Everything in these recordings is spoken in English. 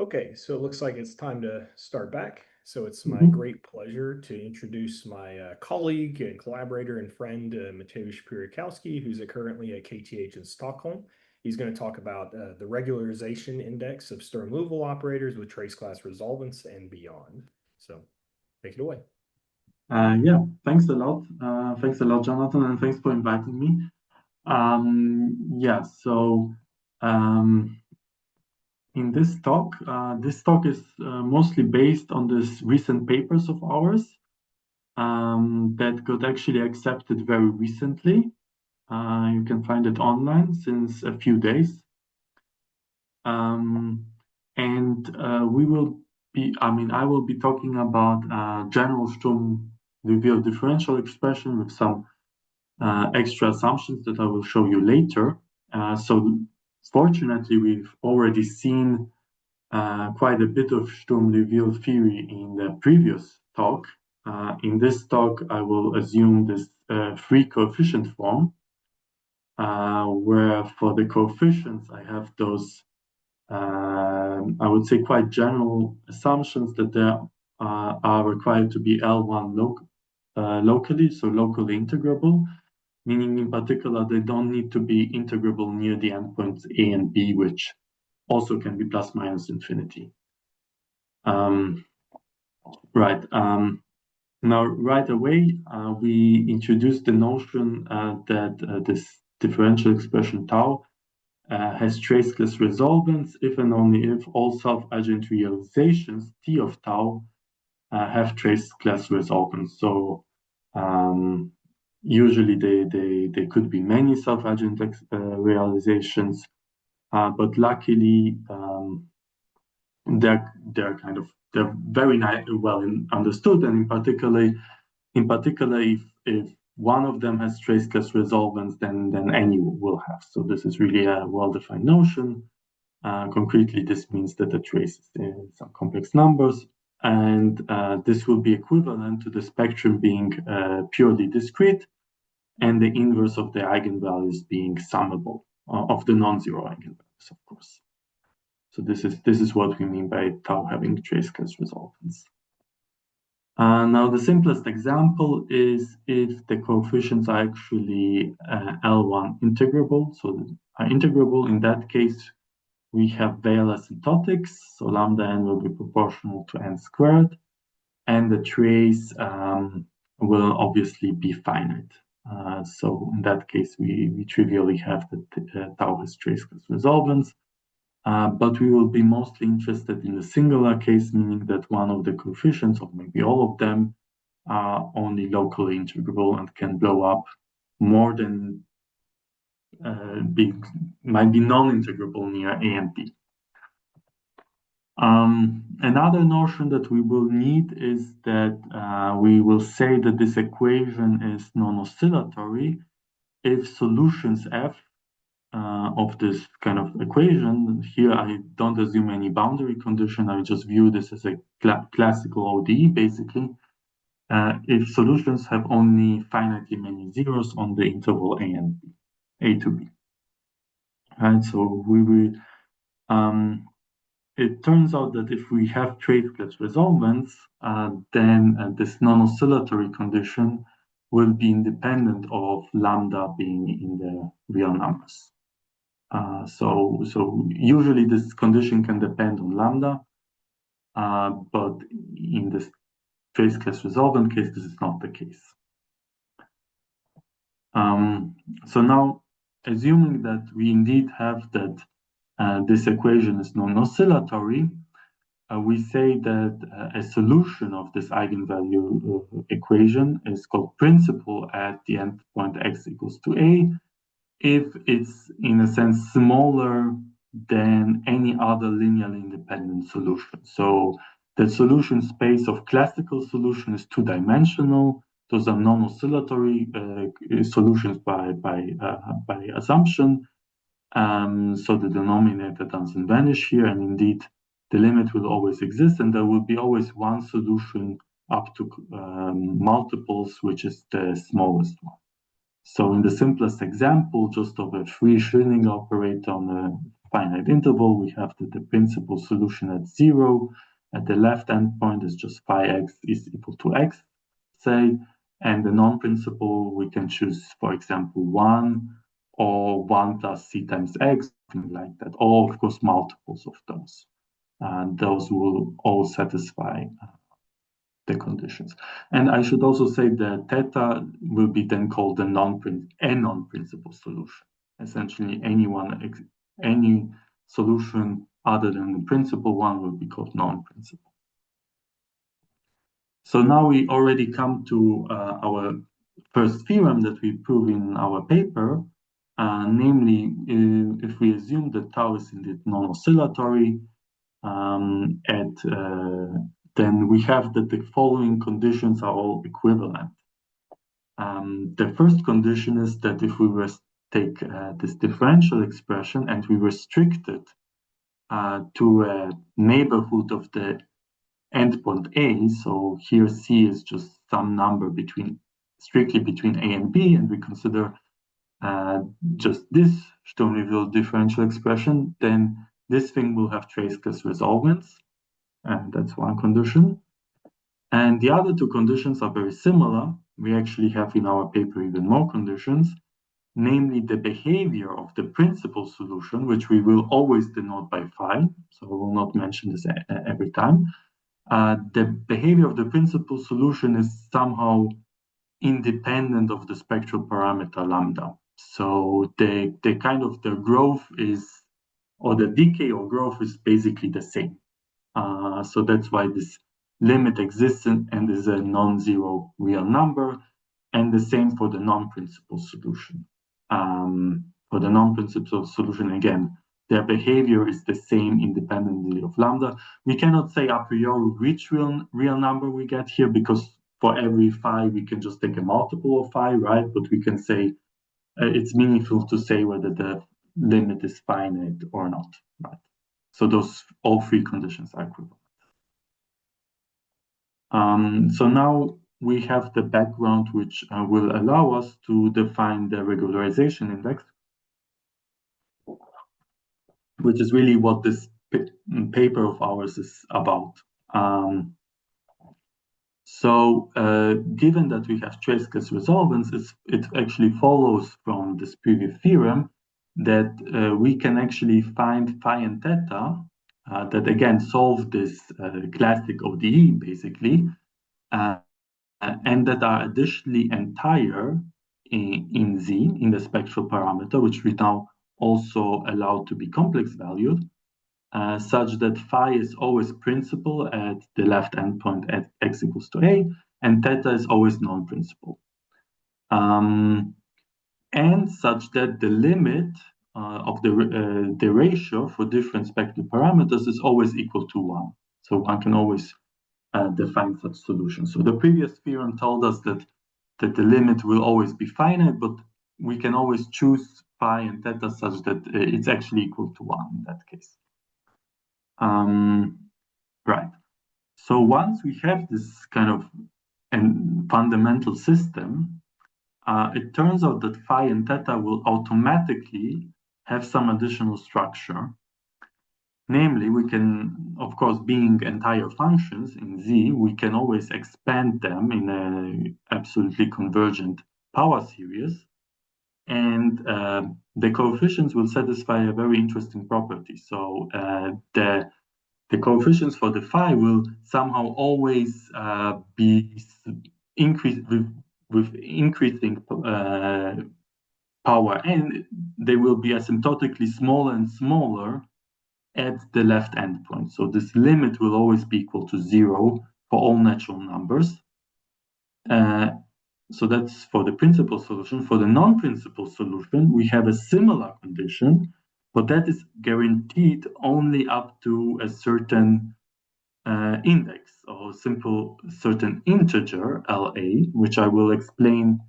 Okay, so it looks like it's time to start back. So it's my Mhm. great pleasure to introduce my colleague and collaborator and friend, Mateusz Purikowski, who's currently at KTH in Stockholm. He's going to talk about the regularization index of Sturm Liouville operators with trace class resolvents and beyond. So take it away. Yeah, thanks a lot. Thanks a lot, Jonathan, and thanks for inviting me. Yeah, so um, in this talk is mostly based on this recent papers of ours that got actually accepted very recently. You can find it online since a few days. Um, and we will I will be talking about general Sturm Liouville differential expression with some extra assumptions that I will show you later. So fortunately, we've already seen quite a bit of Sturm Liouville theory in the previous talk. In this talk, I will assume this free coefficient form, where for the coefficients, I have those I would say quite general assumptions that there are required to be L1 locally, so locally integrable, meaning in particular they don't need to be integrable near the endpoints A and B, which also can be plus minus infinity. Um, right. Now, right away, we introduced the notion that this differential expression tau has traceless resolvents if and only if all self-adjoint realizations T of tau have traceless resolvents. So usually they could be many self-adjoint realizations, but luckily they're kind of they're very well understood, and in particular if one of them has traceless resolvents, then any will have. So this is really a well-defined notion. Concretely, this means that the trace is in some complex numbers, and this will be equivalent to the spectrum being purely discrete, and the inverse of the eigenvalues being summable of the non-zero eigenvalues, of course. So this is what we mean by tau having traceless resolvents. Now, the simplest example is if the coefficients are actually L1 integrable. So integrable, in that case, we have Weyl asymptotics. So lambda n will be proportional to n squared. And the trace will obviously be finite. So in that case, we trivially have that tau has traceless resolvents. But we will be mostly interested in the singular case, meaning that one of the coefficients, or maybe all of them, are only locally integrable and can blow up more than might be non-integrable near A and B. Another notion that we will need is that we will say that this equation is non-oscillatory if solutions F of this kind of equation. Here I don't assume any boundary condition, I just view this as a classical ODE basically. If solutions have only finitely many zeros on the interval A and B, A to B. Right, so we will it turns out that if we have traceless resolvents, then this non-oscillatory condition will be independent of lambda being in the real numbers. So usually this condition can depend on lambda, but in this traceless resolvent case, this is not the case. So now, assuming that we indeed have that this equation is non-oscillatory, we say that a solution of this eigenvalue equation is called principal at the endpoint x equals to a if it's in a sense smaller than any other linearly independent solution. So the solution space of classical solution is two-dimensional. Those are non-oscillatory solutions by assumption. So the denominator doesn't vanish here, and indeed the limit will always exist, and there will be always one solution up to multiples, which is the smallest one. So in the simplest example, just of a free Schrödinger operator on a finite interval, we have that the principal solution at 0 at the left endpoint is just phi x is equal to x, say, and the non-principal we can choose, for example, 1 or 1 plus c times x, something like that, or of course multiples of those. And those will all satisfy the conditions. And I should also say that theta will be then called a non-principal solution. Essentially, any solution other than the principal one will be called non-principal. So now we already come to our first theorem that we prove in our paper, namely, if we assume that tau is indeed non-oscillatory, then we have that the following conditions are all equivalent. The first condition is that if we take this differential expression and we restrict it to a neighborhood of the endpoint A, so here C is just some number strictly between A and B, and we consider just this Sturm Liouville differential expression, then this thing will have traceless resolvents, and that's one condition. And the other two conditions are very similar. We actually have in our paper even more conditions, namely the behavior of the principal solution, which we will always denote by phi, so I will not mention this every time. The behavior of the principal solution is somehow independent of the spectral parameter lambda. So the growth is, or the decay or growth is basically the same. So that's why this limit exists and is a non-zero real number, and the same for the non-principal solution. For the non-principal solution, again, their behavior is the same independently of lambda. We cannot say a priori which real number we get here, because for every phi, we can just take a multiple of phi, right? But we can say it's meaningful to say whether the limit is finite or not, right? So all three conditions are equivalent. So now we have the background which will allow us to define the regularization index, which is really what this paper of ours is about. Given that we have traceless resolvents, it actually follows from this previous theorem that we can actually find phi and theta that again solve this classic ODE basically, and that are additionally entire in Z, in the spectral parameter, which we now also allow to be complex valued, such that phi is always principal at the left endpoint at x equals to a, and theta is always non-principal. And such that the limit of the ratio for different spectral parameters is always equal to 1. So one can always define such solutions. So the previous theorem told us that the limit will always be finite, but we can always choose phi and theta such that it's actually equal to 1 in that case. Right. So once we have this kind of fundamental system, it turns out that phi and theta will automatically have some additional structure. Namely, we can, of course, being entire functions in Z, we can always expand them in an absolutely convergent power series. And the coefficients will satisfy a very interesting property. So the coefficients for the phi will somehow always be increased with increasing power, and they will be asymptotically smaller and smaller at the left endpoint. So this limit will always be equal to 0 for all natural numbers. So that's for the principal solution. For the non-principal solution, we have a similar condition, but that is guaranteed only up to a certain index or simple certain integer, LA, which I will explain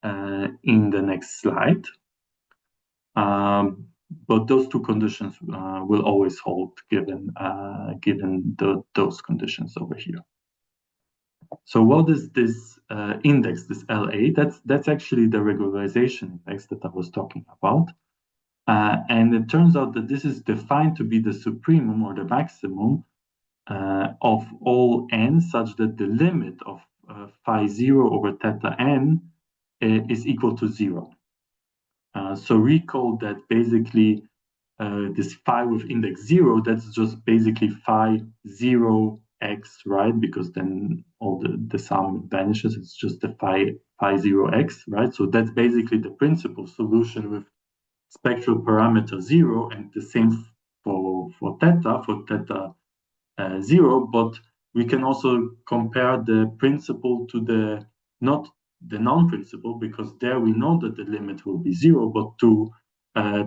in the next slide. But those two conditions will always hold given those conditions over here. So what is this index, this LA? That's actually the regularization index that I was talking about. And it turns out that this is defined to be the supremum or the maximum of all n, such that the limit of phi 0 over theta n is equal to 0. So recall that basically this phi with index 0, that's just basically phi 0 x, right? Because then all the sum vanishes. It's just the phi 0 x, right? So that's basically the principal solution with spectral parameter 0, and the same for theta 0, but we can also compare the principal to the not the non-principal, because there we know that the limit will be 0, but to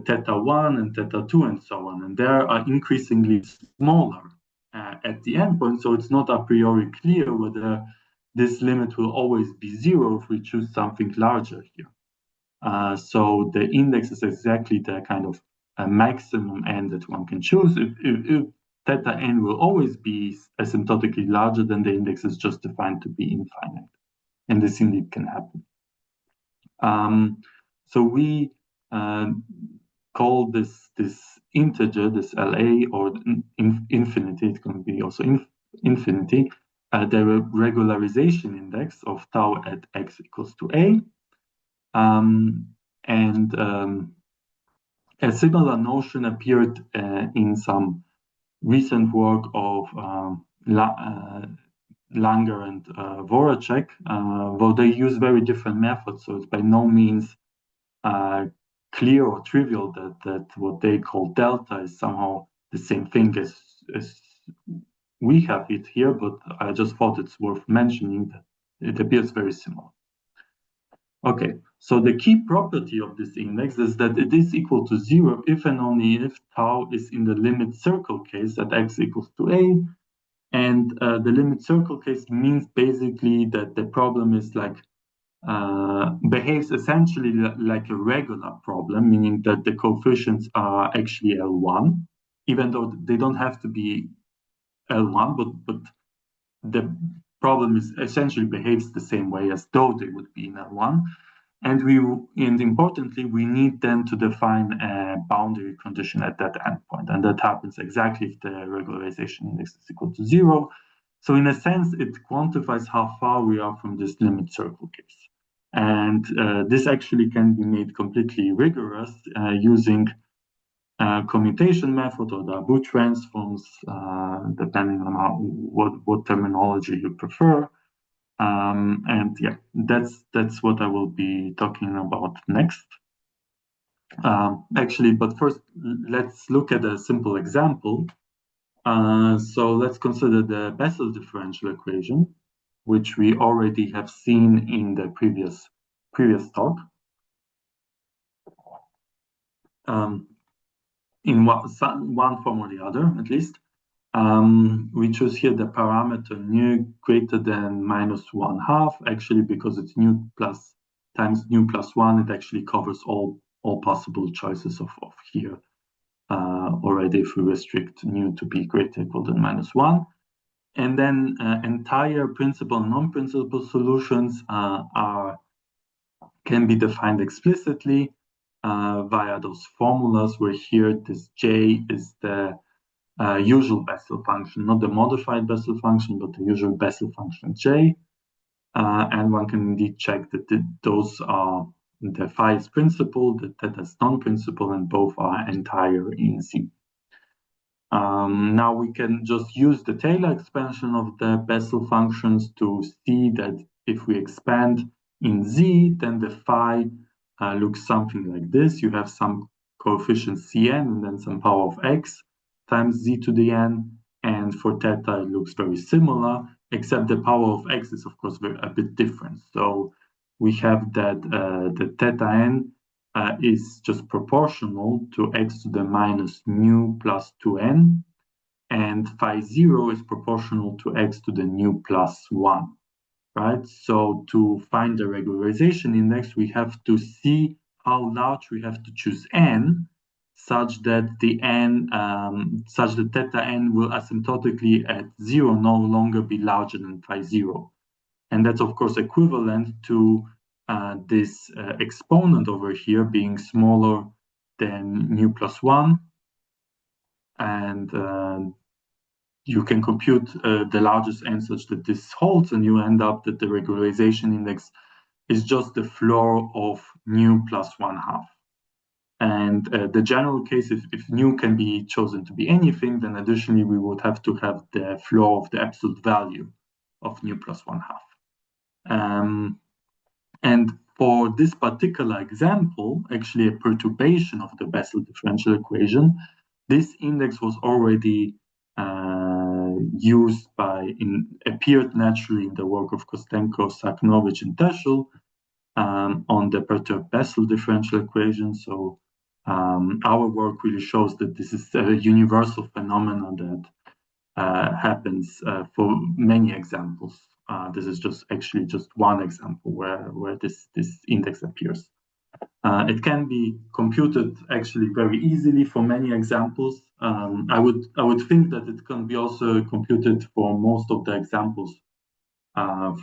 theta 1 and theta 2 and so on, and they are increasingly smaller at the endpoint, so it's not a priori clear whether this limit will always be 0 if we choose something larger here. So the index is exactly the kind of maximum n that one can choose. If theta n will always be asymptotically larger, then the index is just defined to be infinite. And this indeed can happen. So we call this integer, this LA, or infinity, it can be also infinity, the regularization index of tau at x equals to a. A similar notion appeared in some recent work of Langer and Voracek, though they use very different methods, so it's by no means clear or trivial that what they call delta is somehow the same thing as we have it here, but I just thought it's worth mentioning that it appears very similar. Okay, so the key property of this index is that it is equal to 0 if and only if tau is in the limit circle case at x equals to a. And the limit circle case means basically that the problem is like behaves essentially like a regular problem, meaning that the coefficients are actually L1, even though they don't have to be L1, but the problem is essentially behaves the same way as though they would be in L1. And importantly, we need then to define a boundary condition at that endpoint. And that happens exactly if the regularization index is equal to 0. So in a sense, it quantifies how far we are from this limit circle case. And this actually can be made completely rigorous using commutation method or the Abu transforms, depending on what terminology you prefer. And yeah, that's what I will be talking about next. Actually, but first, let's look at a simple example. So let's consider the Bessel differential equation, which we already have seen in the previous talk. In one form or the other, at least. We choose here the parameter nu greater than -1/2, actually, because it's nu plus times nu plus 1, it actually covers all possible choices of here already if we restrict nu to be greater or equal than -1. And then entire principal and non-principal solutions can be defined explicitly via those formulas, where here this J is the usual Bessel function, not the modified Bessel function, but the usual Bessel function J. And one can indeed check that those are the phi is principal, the theta is non-principal, and both are entire in Z. Now we can just use the Taylor expansion of the Bessel functions to see that if we expand in Z, then the phi looks something like this. You have some coefficient Cn and then some power of x times Z to the n. And for theta, it looks very similar, except the power of x is, of course, a bit different. So we have that the theta n is just proportional to x to the minus nu plus 2n, and phi 0 is proportional to x to the nu plus 1, right? So to find the regularization index, we have to see how large we have to choose n, such that such that theta n will asymptotically at 0 no longer be larger than phi 0. And that's, of course, equivalent to this exponent over here being smaller then nu plus 1, and you can compute the largest n such that this holds, and you end up that the regularization index is just the floor of nu plus 1/2. And the general case, if nu can be chosen to be anything, then additionally we would have to have the floor of the absolute value of nu plus 1/2. And for this particular example, actually a perturbation of the Bessel differential equation, this index was already appeared naturally in the work of Kostenko, Saknovich, and Teschel on the perturbed Bessel differential equation. So our work really shows that this is a universal phenomenon that happens for many examples. This is just one example where this index appears. It can be computed actually very easily for many examples. I would think that it can be also computed for most of the examples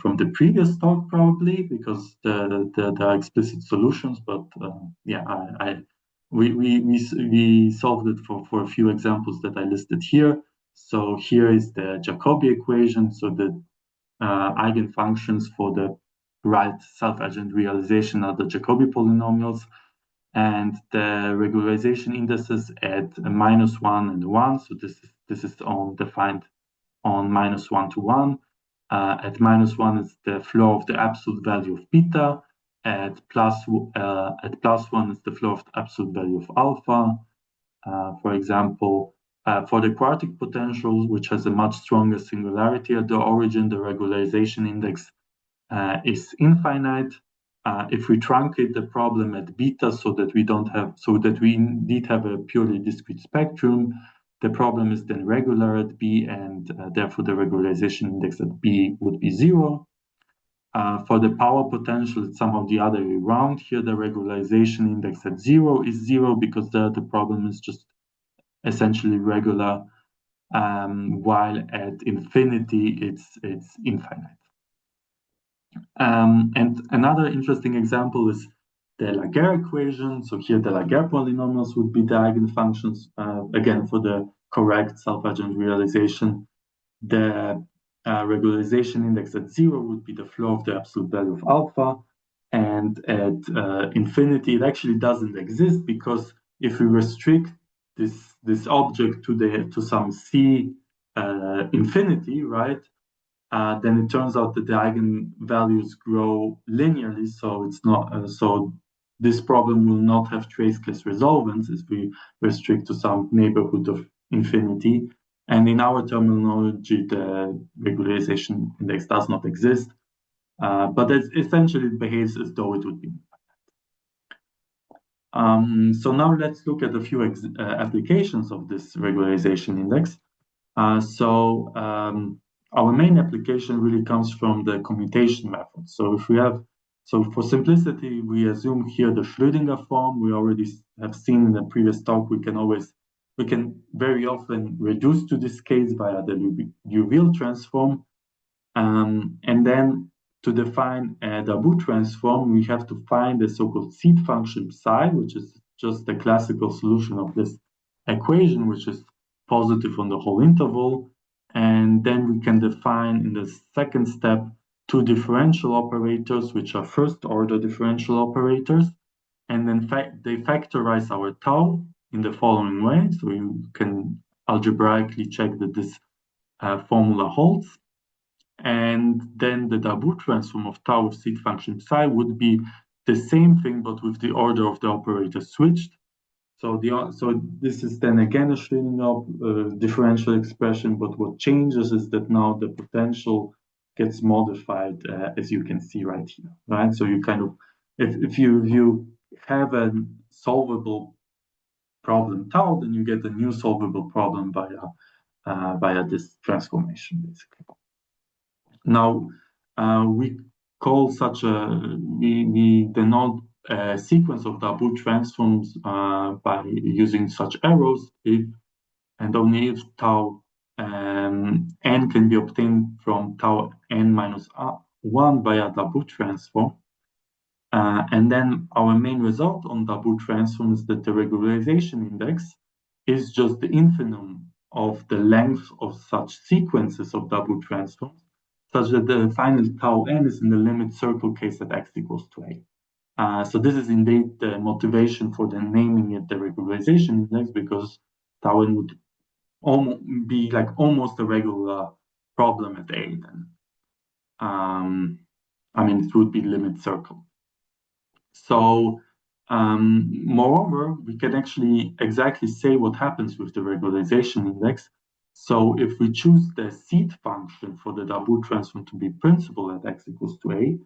from the previous talk, probably, because there are explicit solutions. But we solved it for a few examples that I listed here. So here is the Jacobi equation. So the eigenfunctions for the right self-adjoint realization are the Jacobi polynomials, and the regularization indices at -1 and 1. So this is defined on -1 to 1. At -1 is the floor of the absolute value of beta. At +1 is the floor of the absolute value of alpha. For example, for the quartic potential, which has a much stronger singularity at the origin, the regularization index is infinite. If we truncate the problem at beta so that we indeed have a purely discrete spectrum, the problem is then regular at B, and therefore the regularization index at B would be 0. For the power potential, it's somehow the other way around. Here, the regularization index at 0 is 0 because the problem is just essentially regular, while at infinity it's infinite. And another interesting example is the Laguerre equation. So here the Laguerre polynomials would be the eigenfunctions. Again, for the correct self-adjoint realization, the regularization index at 0 would be the floor of the absolute value of alpha. And at infinity, it actually doesn't exist, because if we restrict this object to some C infinity, right? Then it turns out that the eigenvalues grow linearly, so it's not so this problem will not have traceless resolvents if we restrict to some neighborhood of infinity. And in our terminology, the regularization index does not exist, but essentially it behaves as though it would be. So now let's look at a few applications of this regularization index. Our main application really comes from the commutation method. So for simplicity, we assume here the Schrödinger form. We already have seen in the previous talk, we can very often reduce to this case via the Liouville transform. And then to define a Darboux transform, we have to find the so-called seed function psi, which is just the classical solution of this equation, which is positive on the whole interval. And then we can define in the second step two differential operators, which are first order differential operators. And then they factorize our tau in the following way. So you can algebraically check that this formula holds. And then the Darboux transform of tau of seed function psi would be the same thing, but with the order of the operator switched. So this is then again a Schrödinger differential expression, but what changes is that now the potential gets modified, as you can see right here, right? So you kind of, if you have a solvable problem tau, then you get a new solvable problem via this transformation, basically. Now we denote a sequence of Darboux transforms by using such arrows if and only if tau n can be obtained from tau n minus 1 via Darboux transform. And then our main result on double transform is that the regularization index is just the infimum of the length of such sequences of double transforms, such that the final tau n is in the limit circle case at x equals to a. So this is indeed the motivation for the naming it the regularization index, because tau n would be like almost a regular problem at a then. I mean, it would be limit circle. So moreover, we can actually exactly say what happens with the regularization index. So if we choose the seed function for the Darboux transform to be principal at x equals to a,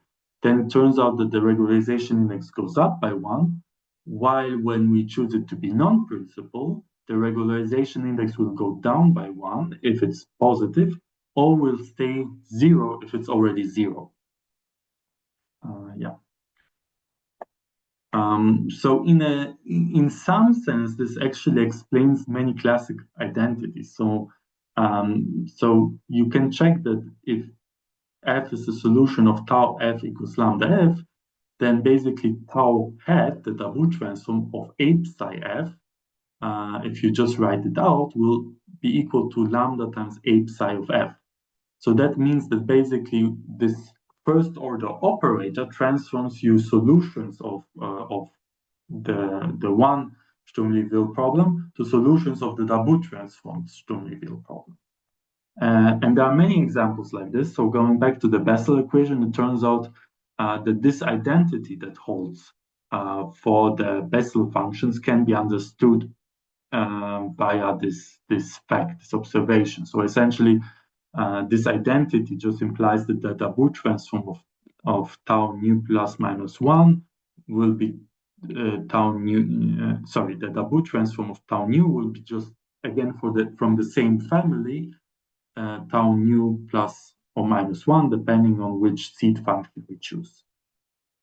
then it turns out that the regularization index goes up by 1, while when we choose it to be non-principal, the regularization index will go down by 1 if it's positive, or will stay 0 if it's already 0. Yeah. So in some sense, this actually explains many classic identities. So you can check that if f is a solution of tau f equals lambda f, then basically tau hat, the Darboux transform of a psi f, if you just write it out, will be equal to lambda times a psi of f. So that means that basically this first order operator transforms you solutions of the one Sturm Liouville problem to solutions of the Darboux transformed Sturm Liouville problem. And there are many examples like this. So going back to the Bessel equation, it turns out that this identity that holds for the Bessel functions can be understood via this fact, this observation. So essentially, this identity just implies that the Darboux transform of tau nu plus minus 1 will be tau nu, the Darboux transform of tau nu will be just, again, from the same family, tau nu plus or minus 1, depending on which seed function we choose.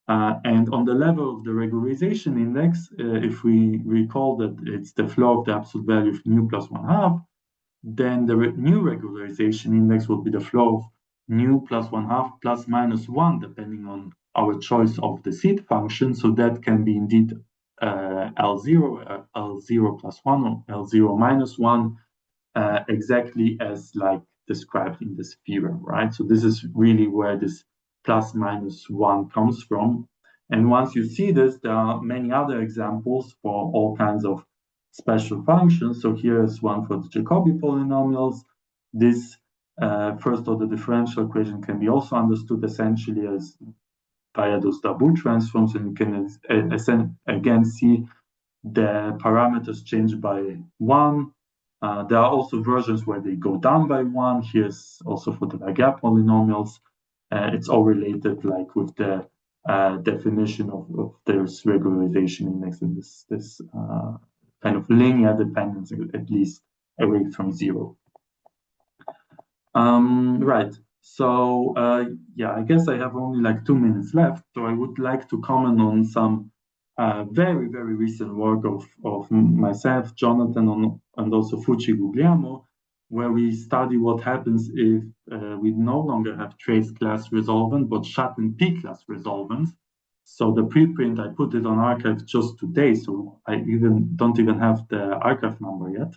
And on the level of the regularization index, if we recall that it's the floor of the absolute value of nu plus 1/2, then the new regularization index will be the floor of nu plus 1/2 plus minus 1, depending on our choice of the seed function. So that can be indeed L0, L0 plus 1, or L0 minus 1, exactly as like described in this theorem, right? So this is really where this plus minus 1 comes from. And once you see this, there are many other examples for all kinds of special functions. So here is one for the Jacobi polynomials. This first order differential equation can be also understood essentially as via those Darboux transforms, and you can again see the parameters change by 1. There are also versions where they go down by 1. Here's also for the Laguerre polynomials. It's all related, like with the definition of this regularization index and this kind of linear dependence, at least away from 0. Right. So yeah, I guess I have only like 2 minutes left. So I would like to comment on some very, very recent work of myself, Jonathan, and also Fucci Guglielmo, where we study what happens if we no longer have trace class resolvent, but Schatten P class resolvents. So the preprint, I put it on arXiv just today, so I don't even have the arXiv number yet.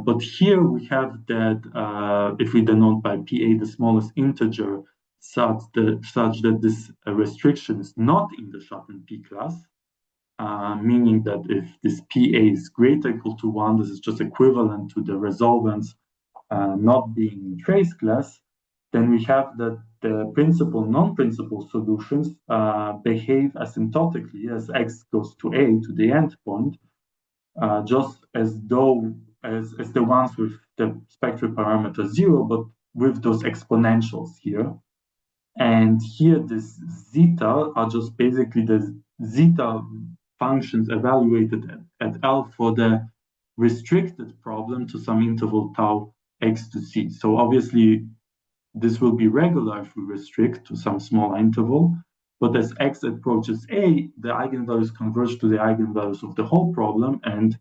But here we have that if we denote by PA the smallest integer, such that this restriction is not in the Schatten P class, meaning that if this PA is greater or equal to 1, this is just equivalent to the resolvents not being in trace class, then we have that the principal non-principal solutions behave asymptotically as x goes to a to the endpoint, just as though as the ones with the spectral parameter 0, but with those exponentials here. And here, this zeta are just basically the zeta functions evaluated at L for the restricted problem to some interval tau x to c. So obviously, this will be regular if we restrict to some small interval. But as x approaches a, the eigenvalues converge to the eigenvalues of the whole problem, and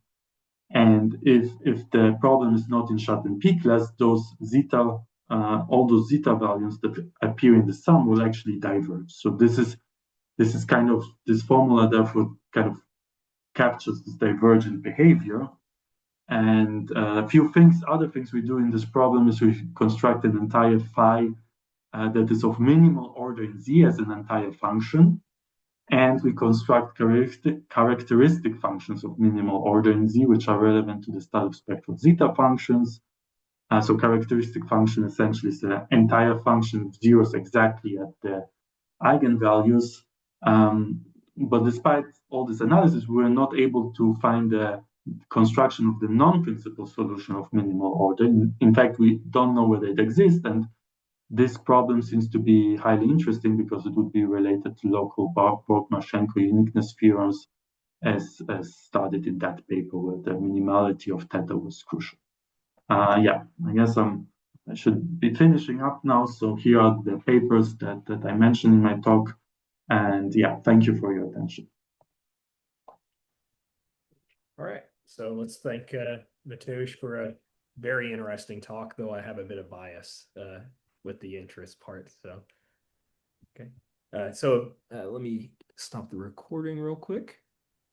if the problem is not in Schatten P class, those zeta, all those zeta values that appear in the sum will actually diverge. So this this is kind of, this formula therefore kind of captures this divergent behavior. And a few things, other things we do in this problem is we construct an entire phi that is of minimal order in Z as an entire function. And we construct characteristic functions of minimal order in Z, which are relevant to the study of spectral zeta functions. So characteristic function essentially is the entire function of zeros exactly at the eigenvalues. But despite all this analysis, we were not able to find the construction of the non-principal solution of minimal order. In fact, we don't know whether it exists, and this problem seems to be highly interesting because it would be related to local Borg-Marchenko uniqueness theorems as studied in that paper where the minimality of theta was crucial. Yeah, I guess I should be finishing up now. So here are the papers that I mentioned in my talk. And yeah, thank you for your attention. All right. So let's thank Mateusz for a very interesting talk, though I have a bit of bias with the interest part. So, okay. So let me stop the recording real quick.